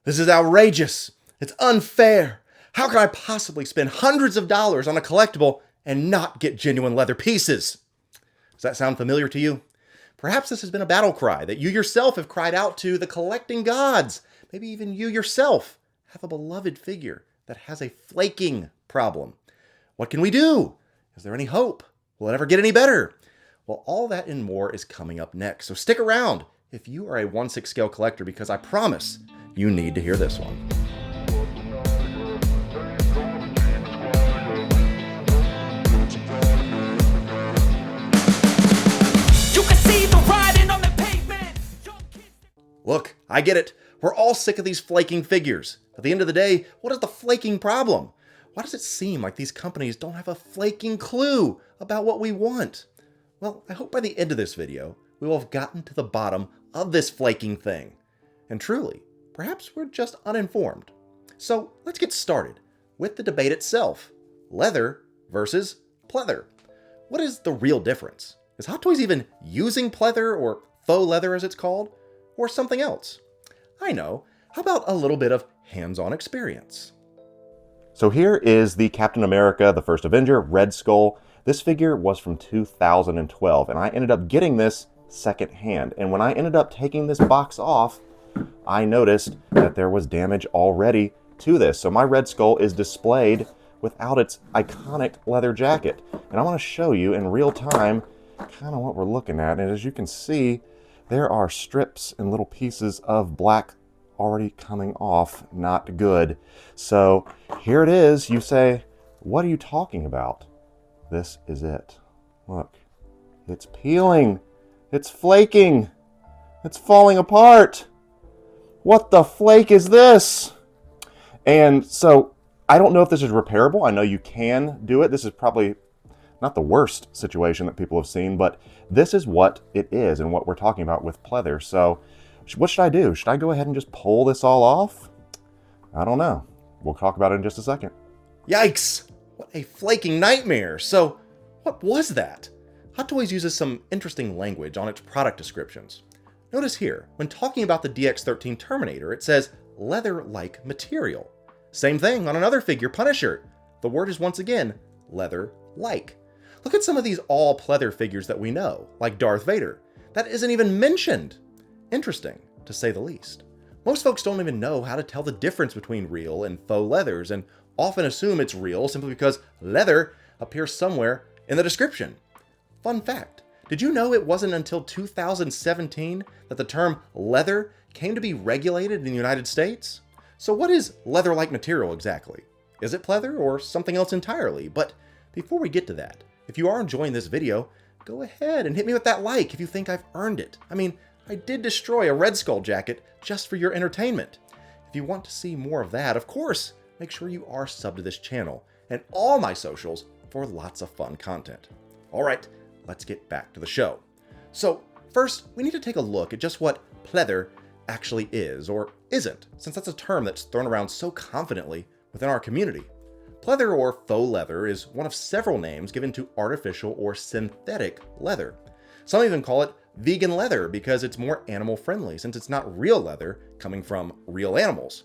This is outrageous. It's unfair. How can I possibly spend hundreds of dollars on a collectible and not get genuine leather pieces? Does that sound familiar to you? Perhaps this has been a battle cry that you yourself have cried out to the collecting gods. Maybe even you yourself have a beloved figure that has a flaking problem. What can we do? Is there any hope? Will it ever get any better? Well, all that and more is coming up next, so stick around if you are a 1/6 scale collector, because I promise you need to hear this one. Look, I get it. We're all sick of these flaking figures. At the end of the day, what is the flaking problem? Why does it seem like these companies don't have a flaking clue about what we want? Well, I hope by the end of this video, we will have gotten to the bottom of this flaking thing. And truly, perhaps we're just uninformed. So let's get started with the debate itself. Leather versus pleather. What is the real difference? Is Hot Toys even using pleather, or faux leather as it's called? Or something else? I know. How about a little bit of hands-on experience? So here is the Captain America, the First Avenger, Red Skull. This figure was from 2012, and I ended up getting this secondhand. And when I ended up taking this box off, I noticed that there was damage already to this. So my Red Skull is displayed without its iconic leather jacket. And I want to show you in real time kind of what we're looking at. And as you can see, there are strips and little pieces of black already coming off. Not good. So here it is. You say, what are you talking about? This is it. Look, it's peeling. It's flaking. It's falling apart. What the flake is this? And so I don't know if this is repairable. I know you can do it. This is probably not the worst situation that people have seen, but this is what it is and what we're talking about with pleather. So what should I do? Should I go ahead and just pull this all off? I don't know. We'll talk about it in just a second. Yikes! What a flaking nightmare. So what was that? Hot Toys uses some interesting language on its product descriptions. Notice here, when talking about the DX13 Terminator, it says leather-like material. Same thing on another figure, Punisher. The word is once again leather-like. Look at some of these all pleather figures that we know, like Darth Vader. That isn't even mentioned. Interesting, to say the least. Most folks don't even know how to tell the difference between real and faux leathers, and often assume it's real simply because leather appears somewhere in the description. Fun fact, did you know it wasn't until 2017 that the term leather came to be regulated in the United States? So what is leather-like material exactly? Is it pleather or something else entirely? But before we get to that, if you are enjoying this video, go ahead and hit me with that like if you think I've earned it. I mean, I did destroy a Red Skull jacket just for your entertainment. If you want to see more of that, of course, make sure you are subbed to this channel and all my socials for lots of fun content. All right, let's get back to the show. So first, we need to take a look at just what pleather actually is or isn't, since that's a term that's thrown around so confidently within our community. Pleather or faux leather is one of several names given to artificial or synthetic leather. Some even call it vegan leather because it's more animal friendly since it's not real leather coming from real animals.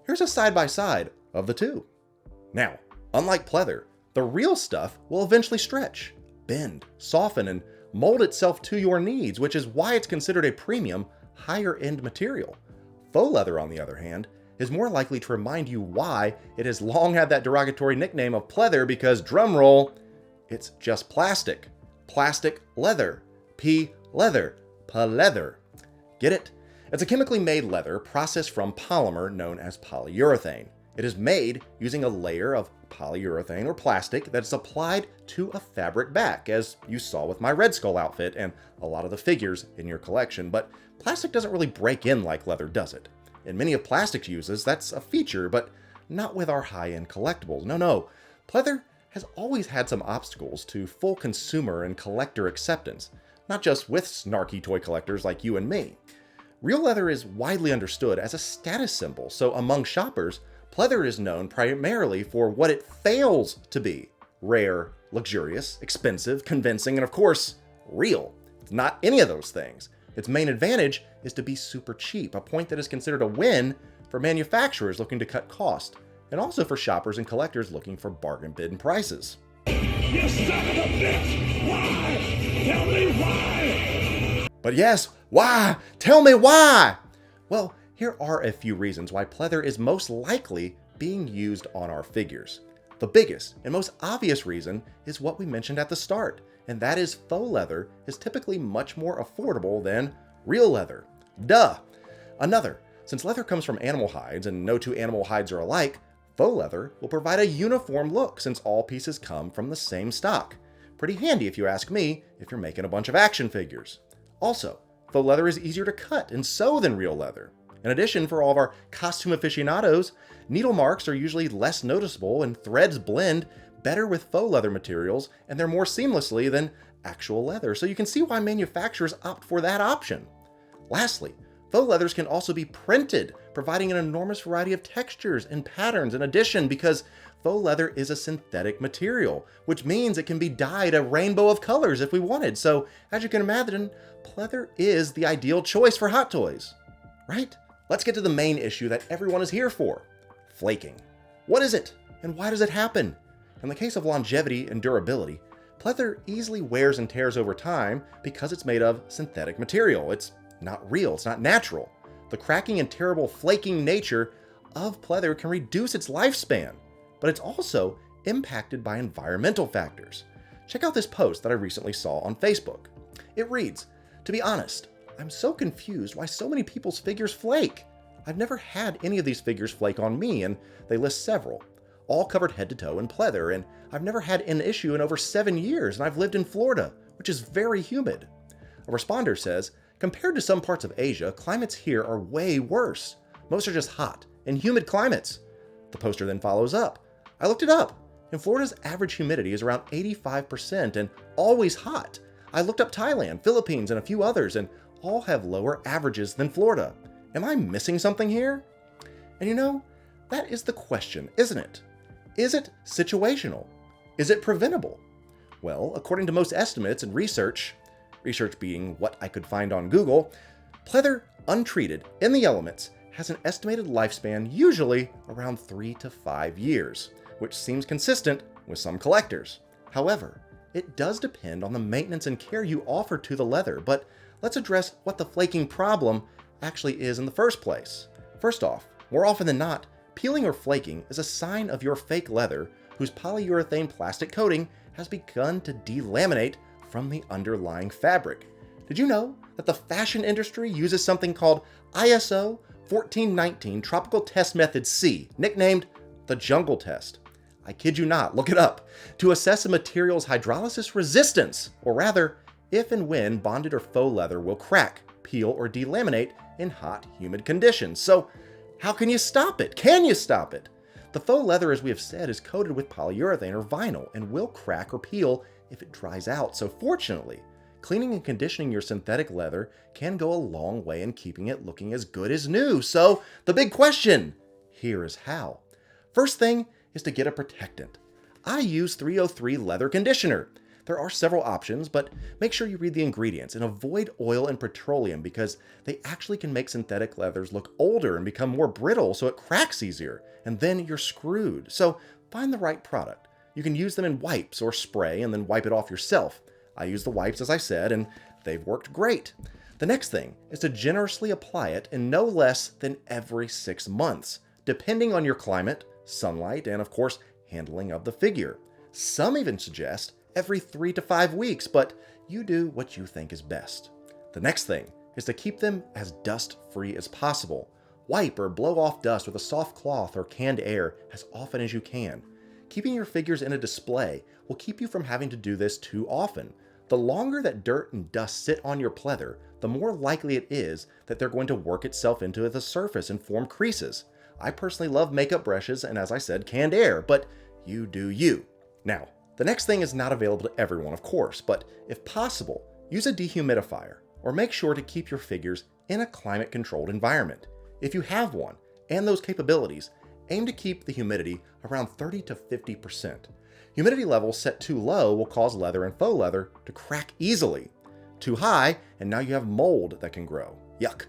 Here's a side-by-side of the two. Now, unlike pleather, the real stuff will eventually stretch, bend, soften, and mold itself to your needs, which is why it's considered a premium, higher-end material. Faux leather, on the other hand, is more likely to remind you why it has long had that derogatory nickname of pleather because, drumroll, it's just plastic. Plastic leather. P-leather. Pleather. Get it? It's a chemically made leather processed from polymer known as polyurethane. It is made using a layer of polyurethane or plastic that is applied to a fabric back, as you saw with my Red Skull outfit and a lot of the figures in your collection, but plastic doesn't really break in like leather, does it? In many of plastic's uses, that's a feature, but not with our high-end collectibles. No. Pleather has always had some obstacles to full consumer and collector acceptance, not just with snarky toy collectors like you and me. Real leather is widely understood as a status symbol, so among shoppers, pleather is known primarily for what it fails to be: rare, luxurious, expensive, convincing, and of course, real. It's not any of those things. Its main advantage is to be super cheap, a point that is considered a win for manufacturers looking to cut cost, and also for shoppers and collectors looking for bargain bin prices. You son of a bitch! Why? Tell me why! But yes, why? Tell me why! Well, here are a few reasons why pleather is most likely being used on our figures. The biggest and most obvious reason is what we mentioned at the start, and that is faux leather is typically much more affordable than real leather. Duh! Another, since leather comes from animal hides and no two animal hides are alike, faux leather will provide a uniform look since all pieces come from the same stock. Pretty handy if you ask me, if you're making a bunch of action figures. Also, faux leather is easier to cut and sew than real leather. In addition, for all of our costume aficionados, needle marks are usually less noticeable and threads blend better with faux leather materials, and they're more seamlessly than actual leather, so you can see why manufacturers opt for that option. Lastly, faux leathers can also be printed, providing an enormous variety of textures and patterns in addition, because faux leather is a synthetic material, which means it can be dyed a rainbow of colors if we wanted. So, as you can imagine, pleather is the ideal choice for hot toys, right? Let's get to the main issue that everyone is here for: flaking. What is it, and why does it happen? In the case of longevity and durability, pleather easily wears and tears over time because it's made of synthetic material. It's not real, it's not natural. The cracking and terrible flaking nature of pleather can reduce its lifespan, but it's also impacted by environmental factors. Check out this post that I recently saw on Facebook. It reads, "To be honest, I'm so confused why so many people's figures flake. I've never had any of these figures flake on me," and they list several, all covered head to toe in pleather, and I've never had an issue in over 7 years, and I've lived in Florida, which is very humid. A responder says, "Compared to some parts of Asia, climates here are way worse. Most are just hot and humid climates." The poster then follows up, "I looked it up, and Florida's average humidity is around 85% and always hot. I looked up Thailand, Philippines, and a few others, and all have lower averages than Florida. Am I missing something here?" And you know, that is the question, isn't it? Is it situational? Is it preventable? Well, according to most estimates and research being what I could find on Google, pleather untreated in the elements has an estimated lifespan usually around 3 to 5 years, which seems consistent with some collectors. However, it does depend on the maintenance and care you offer to the leather, but let's address what the flaking problem actually is in the first place. First off, more often than not, peeling or flaking is a sign of your fake leather whose polyurethane plastic coating has begun to delaminate from the underlying fabric. Did you know that the fashion industry uses something called ISO 1419 Tropical Test Method C, nicknamed the Jungle Test? I kid you not, look it up, to assess a material's hydrolysis resistance, or rather, if and when bonded or faux leather will crack, peel, or delaminate in hot, humid conditions. So, how can you stop it? Can you stop it? The faux leather, as we have said, is coated with polyurethane or vinyl and will crack or peel if it dries out. So fortunately, cleaning and conditioning your synthetic leather can go a long way in keeping it looking as good as new. So the big question, here is how. First thing is to get a protectant. I use 303 leather conditioner. There are several options, but make sure you read the ingredients and avoid oil and petroleum because they actually can make synthetic leathers look older and become more brittle so it cracks easier, and then you're screwed. So find the right product. You can use them in wipes or spray and then wipe it off yourself. I use the wipes, as I said, and they've worked great. The next thing is to generously apply it in no less than every 6 months, depending on your climate, sunlight, and of course, handling of the figure. Some even suggest every 3 to 5 weeks, but you do what you think is best. The next thing is to keep them as dust-free as possible. Wipe or blow off dust with a soft cloth or canned air as often as you can. Keeping your figures in a display will keep you from having to do this too often. The longer that dirt and dust sit on your pleather, the more likely it is that they're going to work itself into the surface and form creases. I personally love makeup brushes and, as I said, canned air, but you do you. Now, the next thing is not available to everyone, of course, but if possible, use a dehumidifier or make sure to keep your figures in a climate-controlled environment. If you have one and those capabilities, aim to keep the humidity around 30 to 50%. Humidity levels set too low will cause leather and faux leather to crack easily. Too high, and now you have mold that can grow. Yuck.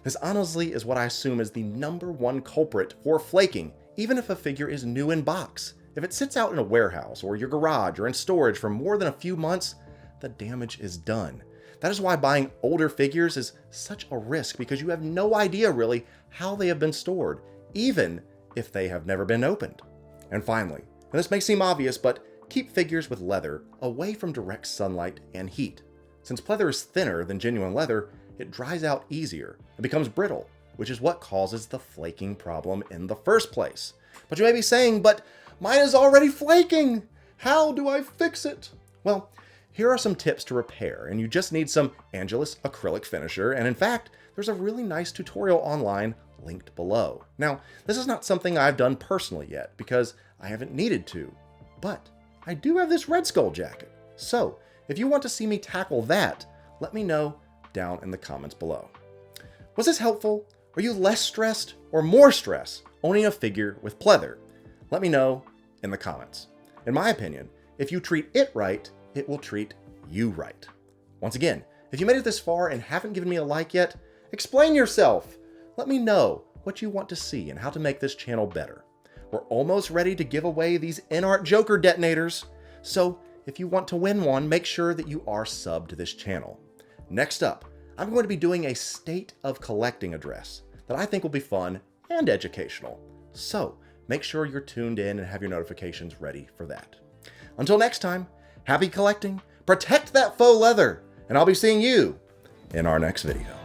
This honestly is what I assume is the #1 culprit for flaking, even if a figure is new in box. If it sits out in a warehouse or your garage or in storage for more than a few months, the damage is done. That is why buying older figures is such a risk, because you have no idea really how they have been stored, even if they have never been opened. And finally, and this may seem obvious, but keep figures with leather away from direct sunlight and heat. Since pleather is thinner than genuine leather, it dries out easier and becomes brittle, which is what causes the flaking problem in the first place. But you may be saying, but mine is already flaking! How do I fix it? Well, here are some tips to repair, and you just need some Angelus acrylic finisher, and in fact, there's a really nice tutorial online linked below. Now, this is not something I've done personally yet, because I haven't needed to, but I do have this Red Skull jacket. So, if you want to see me tackle that, let me know down in the comments below. Was this helpful? Are you less stressed or more stressed owning a figure with pleather? Let me know in the comments. In my opinion, if you treat it right, it will treat you right. Once again, if you made it this far and haven't given me a like yet, explain yourself. Let me know what you want to see and how to make this channel better. We're almost ready to give away these InArt Joker detonators, so if you want to win one, make sure that you are subbed to this channel. Next up, I'm going to be doing a State of Collecting address that I think will be fun and educational. So make sure you're tuned in and have your notifications ready for that. Until next time, happy collecting, protect that faux leather, and I'll be seeing you in our next video.